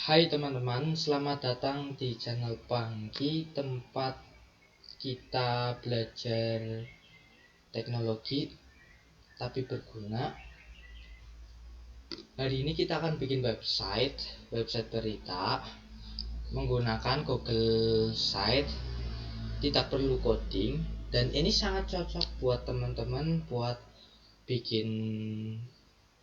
Hai teman-teman, selamat datang di channel Pangki, tempat kita belajar teknologi tapi berguna. Hari ini kita akan bikin website berita menggunakan Google Site, tidak perlu coding, dan ini sangat cocok buat teman-teman buat bikin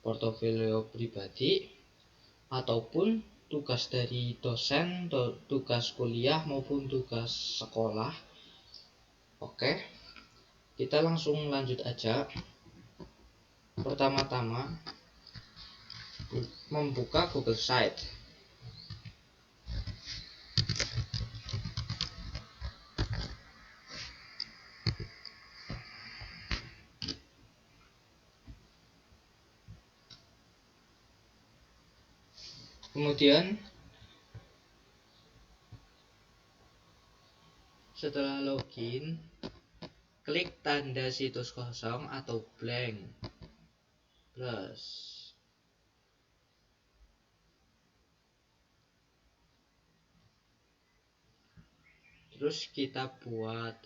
portofolio pribadi ataupun tugas dari dosen, tugas kuliah maupun tugas sekolah. Oke, kita langsung lanjut aja. Pertama-tama membuka Google Site. Kemudian setelah login, klik tanda situs kosong atau blank plus. Terus kita buat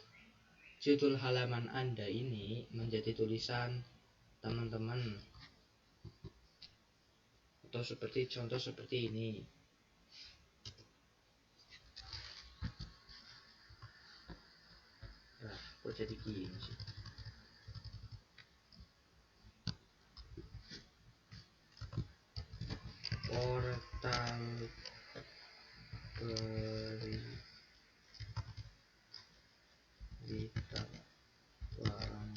judul halaman Anda ini menjadi tulisan teman-teman, atau seperti contoh seperti ini. Kok jadi gini sih? Portal berita Bang.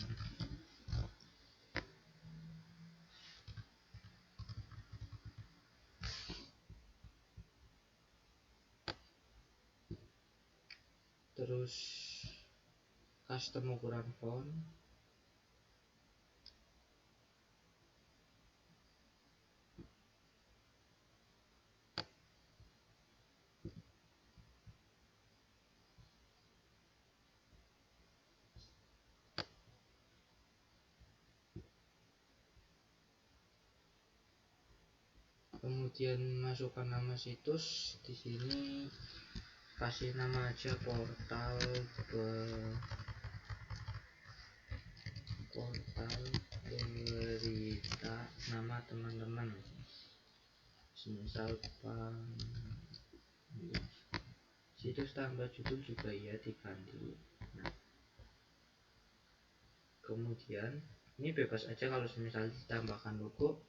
Terus custom ukuran font. Kemudian masukkan nama situs. Di sini kasih nama aja portal berita, nama teman-teman, misal situs tambah judul juga ya diganti. Nah, kemudian ini bebas aja kalau misalnya ditambahkan logo.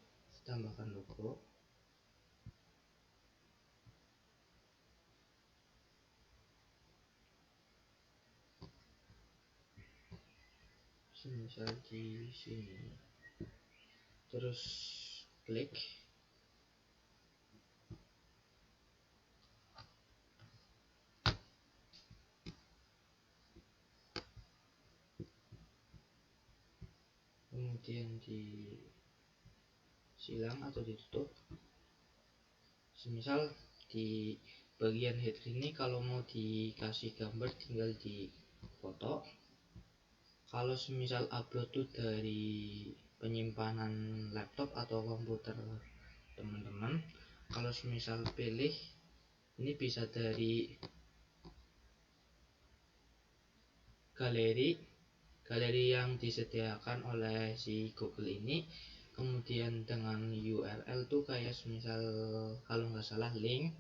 Misal di sini, terus klik. Kemudian disilang atau ditutup. Semisal di bagian header ini kalau mau dikasih gambar tinggal di foto. Kalau semisal upload tuh dari penyimpanan laptop atau komputer teman-teman, kalau semisal pilih ini bisa dari galeri yang disediakan oleh si Google ini. Kemudian dengan URL tuh kayak semisal kalau nggak salah link.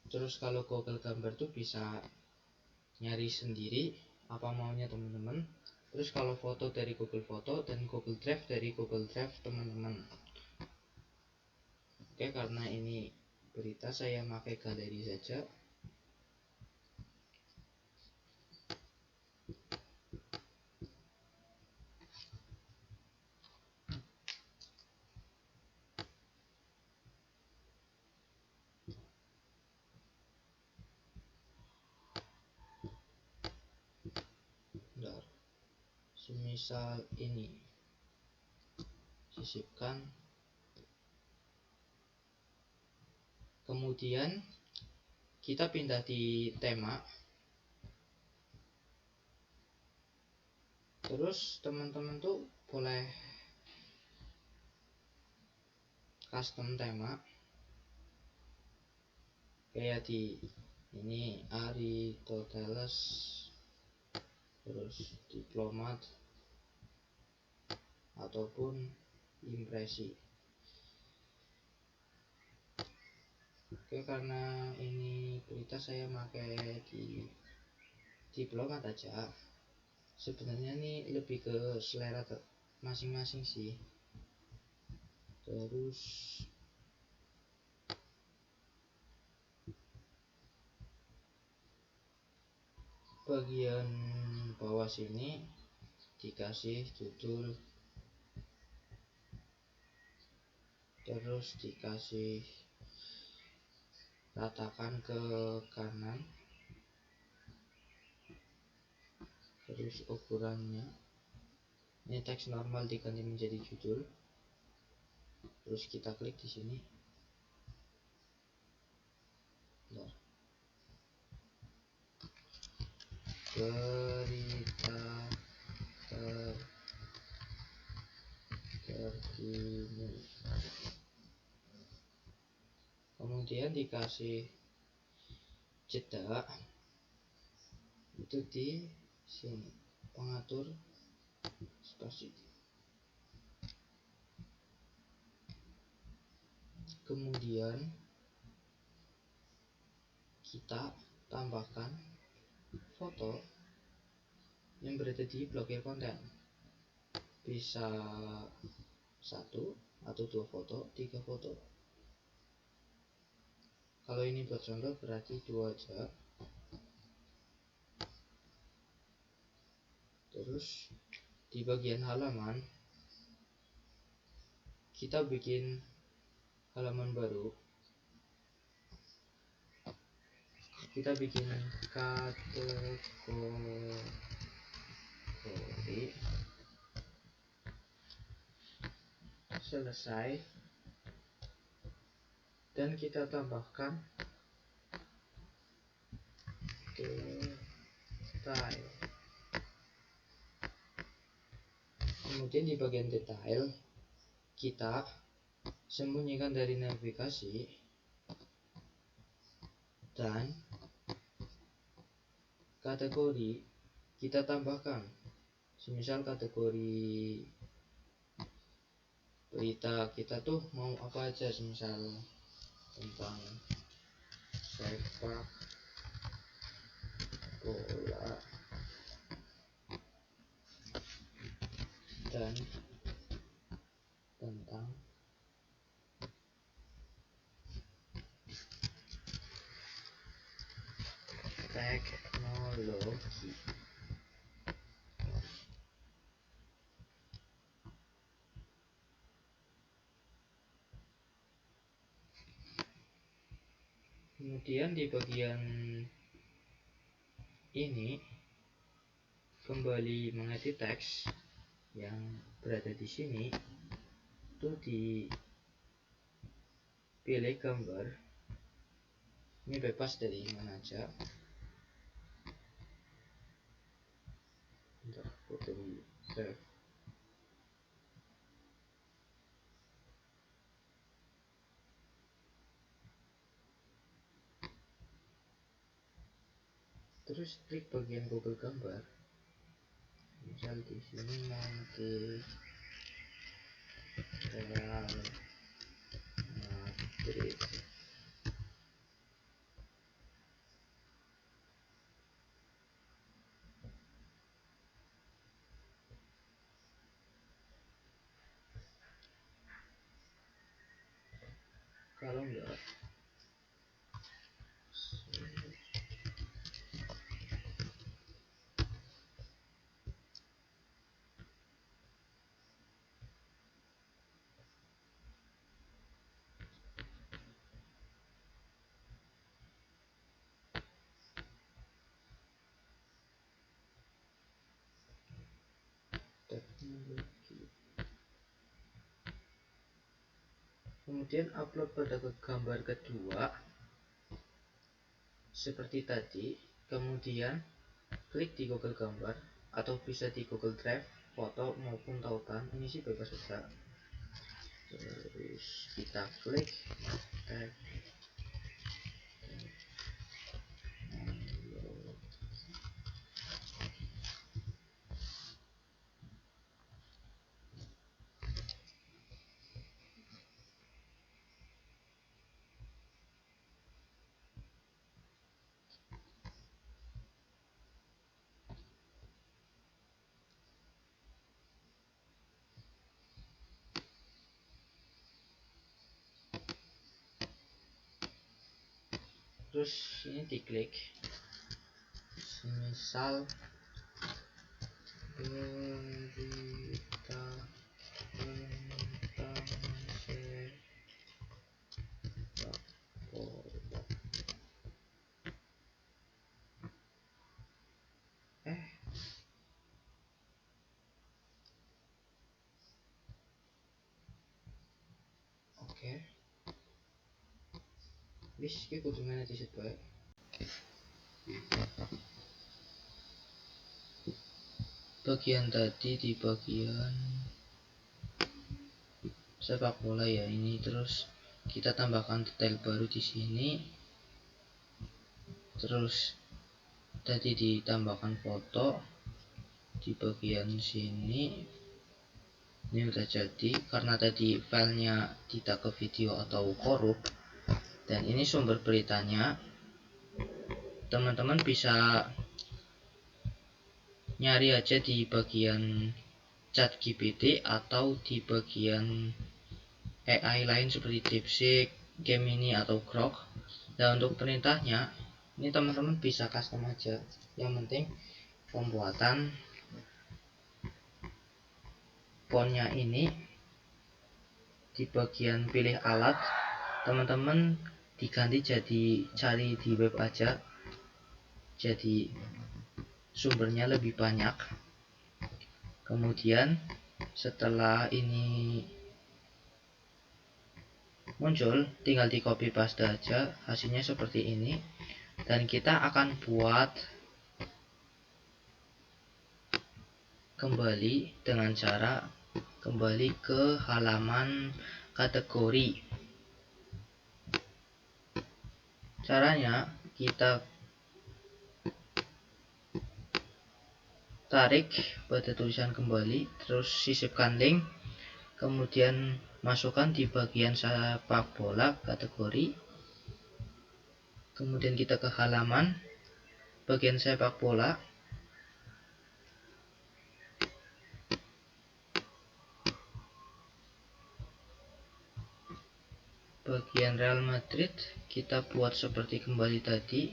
Terus kalau Google gambar tuh bisa nyari sendiri apa maunya teman-teman. Terus kalau foto dari Google Foto dan Google Drive dari Google Drive teman-teman. Oke, karena ini berita saya pakai galeri saja. Semisal ini sisipkan. Kemudian kita pindah di tema. Terus teman-teman tuh boleh custom tema. kayak di ini Aristoteles, terus diplomat ataupun impresi. Oke, karena ini berita saya pakai di diplomat aja. Sebenarnya ini lebih ke selera masing-masing sih. Terus bagian bawah sini dikasih judul, terus dikasih ratakan ke kanan, terus ukurannya ini teks normal diganti menjadi judul, terus kita klik di sini. Berita terkini, kemudian dikasih jeda itu di sini, pengatur spasi. Kemudian kita tambahkan foto yang berada di blokir konten, bisa 1 atau 2 foto, 3 foto. Kalau ini buat contoh berarti 2 aja. Terus di bagian halaman kita bikin halaman baru, kita bikin kategori, selesai, dan kita tambahkan detail. Kemudian di bagian detail kita sembunyikan dari navigasi dan kategori kita tambahkan. Semisal kategori berita kita tuh mau apa aja, semisal tentang sepak bola dan tentang teknologi. Kemudian di bagian ini kembali mengedit teks yang berada di sini, itu dipilih gambar, ini bebas dari mana aja. Bentar, foto dulu, save. Terus klik bagian Google Gambar, misal di sini nanti Real Madrid. Kalau enggak teknologi. Kemudian upload pada gambar kedua seperti tadi. Kemudian klik di Google Gambar atau bisa di Google Drive, foto maupun tautan, ini sih bebas saja. Terus kita klik terus ini diklik, misal berita tentang sepak bola. Oke. Wis iki kudu ngene disit bae. Bagian tadi di bagian sepak bola ya ini, terus kita tambahkan detail baru di sini. Terus tadi ditambahkan foto di bagian sini. Ini udah jadi karena tadi filenya tidak ke video atau korup. Dan ini sumber beritanya. Teman-teman bisa nyari aja di bagian ChatGPT atau di bagian AI lain seperti DeepSeek, Gemini atau Grok. Dan untuk perintahnya ini teman-teman bisa custom aja. Yang penting pembuatan fontnya ini di bagian pilih alat teman-teman diganti jadi cari di web aja, jadi sumbernya lebih banyak. Kemudian setelah ini muncul tinggal di copy paste aja, hasilnya seperti ini. Dan kita akan buat kembali dengan cara kembali ke halaman kategori. Caranya kita tarik pada tulisan kembali, terus sisipkan link, kemudian masukkan di bagian sepak bola kategori. Kemudian kita ke halaman bagian sepak bola. Bagian Real Madrid kita buat seperti kembali tadi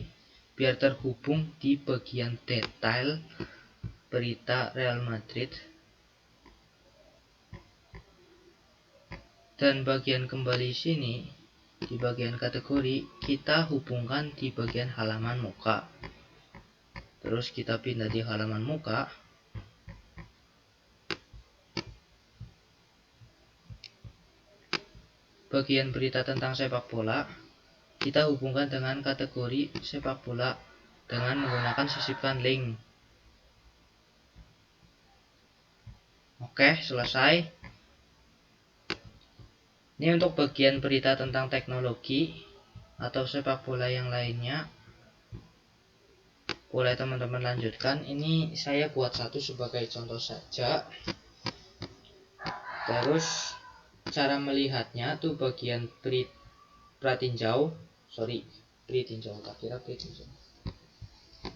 biar terhubung di bagian detail berita Real Madrid. Dan bagian kembali sini di bagian kategori kita hubungkan di bagian halaman muka. Terus kita pindah di halaman muka. Bagian berita tentang sepak bola kita hubungkan dengan kategori sepak bola dengan menggunakan sisipkan link. Oke, selesai. Ini untuk bagian berita tentang teknologi atau sepak bola yang lainnya. Boleh teman-teman lanjutkan. Ini saya buat satu sebagai contoh saja. Terus cara melihatnya tuh bagian pratinjau.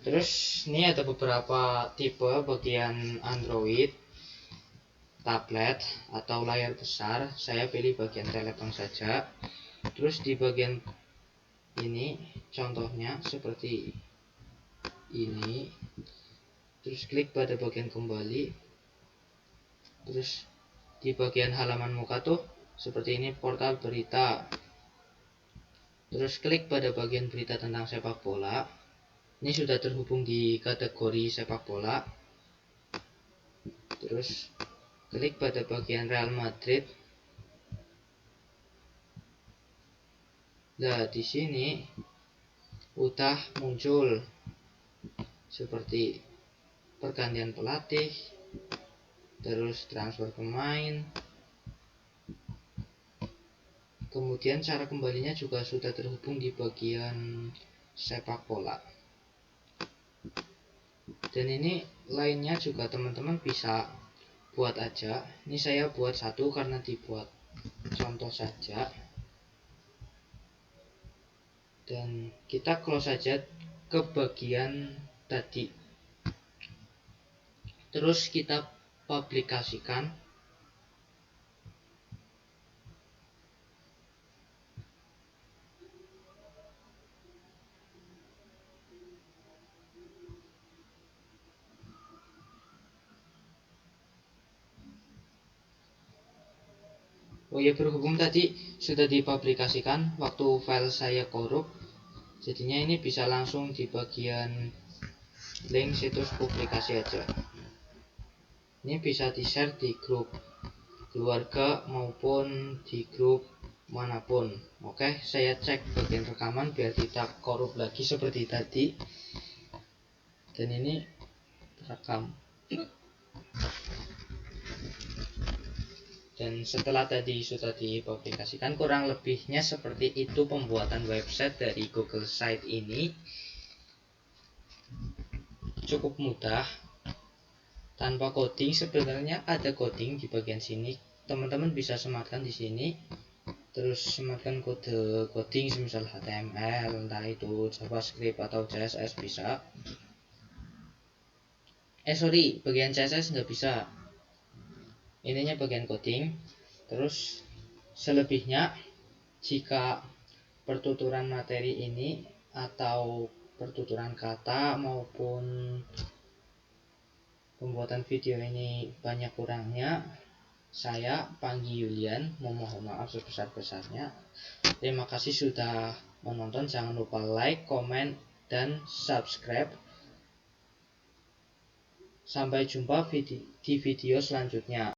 Terus ini ada beberapa tipe bagian Android, tablet atau layar besar. Saya pilih bagian telepon saja. Terus di bagian ini contohnya seperti ini. Terus klik pada bagian kembali. Terus di bagian halaman muka tuh seperti ini, portal berita. Terus klik pada bagian berita tentang sepak bola. Ini sudah terhubung di kategori sepak bola. Terus klik pada bagian Real Madrid. Nah, di sini udah muncul seperti pergantian pelatih, terus transfer pemain. Kemudian cara kembalinya juga sudah terhubung di bagian sepak bola. Dan ini lainnya juga teman-teman bisa buat aja. Ini saya buat satu karena dibuat contoh saja. Dan kita close saja ke bagian tadi. Terus kita publikasikan. Oh ya, berhubung tadi sudah dipublikasikan waktu file saya korup, jadinya ini bisa langsung di bagian link situs publikasi aja. Ini bisa di-share di grup keluarga maupun di grup manapun. Oke, saya cek bagian rekaman biar tidak korup lagi seperti tadi. Dan ini rekam. Dan setelah tadi sudah dipublikasikan, kurang lebihnya seperti itu pembuatan website dari Google Site ini. Cukup mudah, tanpa coding. Sebenarnya ada coding di bagian sini, teman-teman bisa sematkan di sini, terus sematkan kode coding semisal HTML, entah itu JavaScript atau CSS bisa. Bagian CSS nggak bisa, ininya bagian coding. Terus selebihnya, jika pertuturan materi ini atau pertuturan kata maupun pembuatan video ini banyak kurangnya, saya Panggi Yulian memohon maaf sebesar-besarnya. Terima kasih sudah menonton. Jangan lupa like, komen, dan subscribe. Sampai jumpa di video selanjutnya.